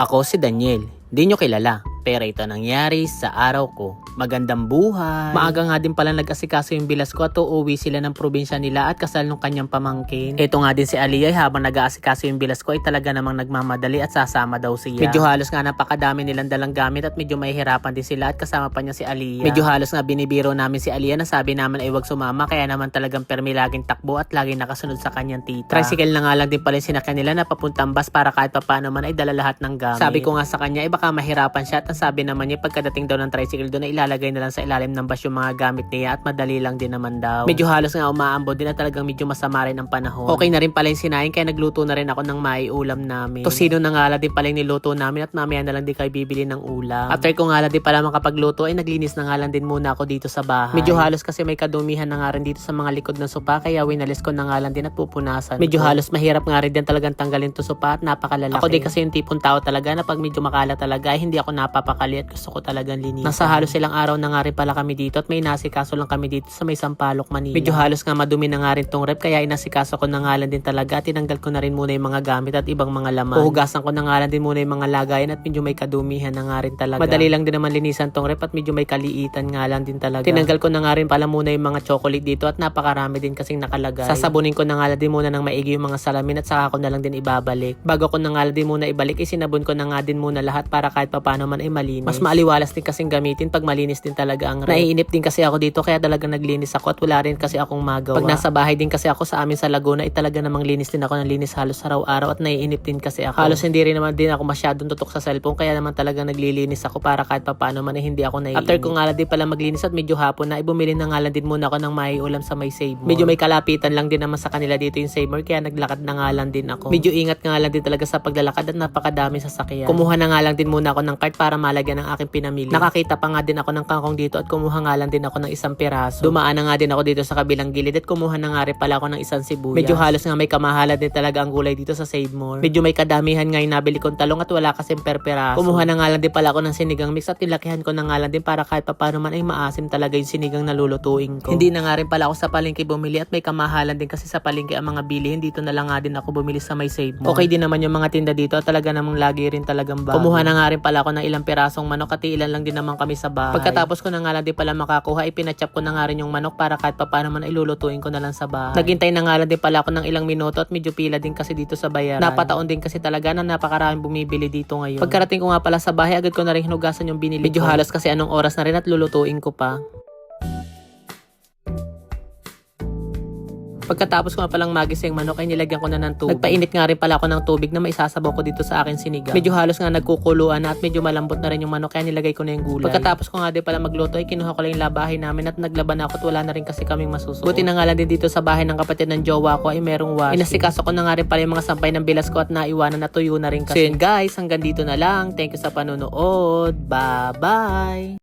Ako si Daniel. Di nyo kilala, pero ito nangyari sa araw ko. Magandang buhay. Maaga nga din pala nag-asikaso yung bilas ko at uuwi sila ng probinsya nila at kasal nung kanyang pamangkin. Ito nga din si Aliyah habang nag-aasikaso yung bilas ko ay talaga namang nagmamadali at sasama daw siya. Medyo halos nga napakadami nilang dalang gamit at medyo mahihirapan din sila at kasama pa niya si Aliyah. Medyo halos nga binibiro namin si Aliyah na sabi naman ay wag sumama kaya naman talagang permi laging takbo at laging nakasunod sa kanyang tita. Tricycle na nga lang din pala yung sinakyan nila na papuntang bus para kahit papaano man ay dala lahat ng gamit. Sabi ko nga sa kanya ay baka mahirapan siya at ang sabi naman niya pagkadating daw ng tricycle doon ay ilalagay na lang sa ilalim ng bus yung mga gamit niya at madali lang din naman daw. Medyo halos nga umaambon din at talagang medyo masama rin ang panahon. Okay na rin pala yung sinain kaya nagluto na rin ako ng maiulam namin. Tosino na nga lang din pala yung niluto namin at mamaya na lang din kayo bibili ng ulam. After ko nga lang din pala makapagluto ay naglinis na nga lang din muna ako dito sa bahay. Medyo halos kasi may kadumihan na nga rin dito sa mga likod ng sopa kaya winalis ko na nga lang din at pupunasan. Medyo halos mahirap nga rin din talagang tanggalin to sopa at napakalalaki. Ako din kasi yung tipong tao talaga na pag medyo makala talaga ay hindi ako napapakali at gusto ko talagang linis. Nasa halos ilang araw na nga rin pala kami dito at may nasikaso lang kami dito sa may Sampaloc, Manila. Medyo halos nga madumi na nga rin tong rep kaya inasikaso ko na nga lang din talaga at tinanggal ko na rin muna yung mga gamit at ibang mga laman. Uhugasan ko na nga lang din muna yung mga lagayan at medyo may kadumihan na nga rin talaga. Madali lang din naman linisan tong rep at medyo may kaliitan nga lang din talaga. Tinanggal ko na nga rin pala muna yung mga chocolate dito at napakarami din kasing nakalagay. Sasabunin ko na nga lang din muna ng maigi yung mga salamin at saka ko na lang din ibabalik. Bago ko na nga lang din muna ibalik isinabon ko na nga din muna lahat para kahit papaano man ay malinis. Mas maaliwalas din kasing gamitin pag malinis din talaga ang rep. Naiinip din kasi ako dito kaya talagang naglinis ako at wala rin kasi akong magawa. Pag nasa bahay din kasi ako sa amin sa Laguna ay talaga namang linis din ako ng linis halos araw-araw at naiinip din kasi ako. Halos hindi rin naman din ako masyadong tutok sa cellphone kaya naman talagang naglilinis ako para kahit papaano man ay hindi ako naiinip. After ko nga lang din pala maglinis at medyo hapon na bumili na nga lang din muna ako ng maiulam sa may Save More. Medyo may kalapitan lang din naman sa kanila dito yung Save More kaya naglakad na nga lang din ako. Medyo ingat nga lang din talaga sa paglalakad at napakadami sasakyan. Kumuha na nga lang din muna ako ng cart para malagyan ng aking pinamili. Nakakita pa nga din ako ng kangkong dito at kumuha nga lang din ako ng isang piraso. Dumaan na nga din ako dito sa kabilang gilid at kumuha na nga rin pala ako ng isang sibuyas. Medyo halos nga may kamahalan din talaga ang gulay dito sa Save More. Medyo may kadamihan nga yung nabili kong talong at wala kasing per piraso. Kumuha na nga lang din pala ako ng sinigang mix at nilakihan ko na nga lang din para kahit papaano man ay maasim talaga yung sinigang na lulutuin ko. Hindi na nga rin pala ako sa palengke bumili at may kamahalan din kasi sa palengke ang mga bilihin. Dito na lang nga din ako bumili sa may Save More. Okay din naman yung mga tinda dito at talaga namang lagi rin talagang bago. Kumuha na nga rin pala ako ng ilang pirasong manok at ilan lang din naman kami sa bahay. Pagkatapos ko na nga lang din pala makakuha ipinachop ko na nga rin yung manok para kahit papaano man ilulutuin ko na lang sa bahay. Naghintay na nga lang din pala ako ng ilang minuto at medyo pila din kasi dito sa bayaran. Napataon din kasi talaga na napakaraming bumibili dito ngayon. Pagkarating ko nga pala sa bahay agad ko na rin hinugasan yung binili. Medyo halos kasi anong oras na rin at lulutuin ko pa. Pagkatapos ko nga palang magising manok ay nilagyan ko na ng tubig. Nagpainit nga rin pala ako ng tubig na maisasabaw ko dito sa akin sinigang. Medyo halos nga nagkukuluan na at medyo malambot na rin yung manok kaya nilagay ko na yung gulay. Pagkatapos ko nga din pala magluto ay kinuha ko lang yung labahin namin at naglaban na ako at wala na rin kasi kaming masusuot. Buti na nga lang din dito sa bahay ng kapatid ng jowa ko ay merong washing. Inasikaso ko na nga rin pala yung mga sampay ng bilas ko at naiwanan na tuyo na rin kasi. So yun guys, hanggang dito na lang. Thank you sa panonood. Bye-bye!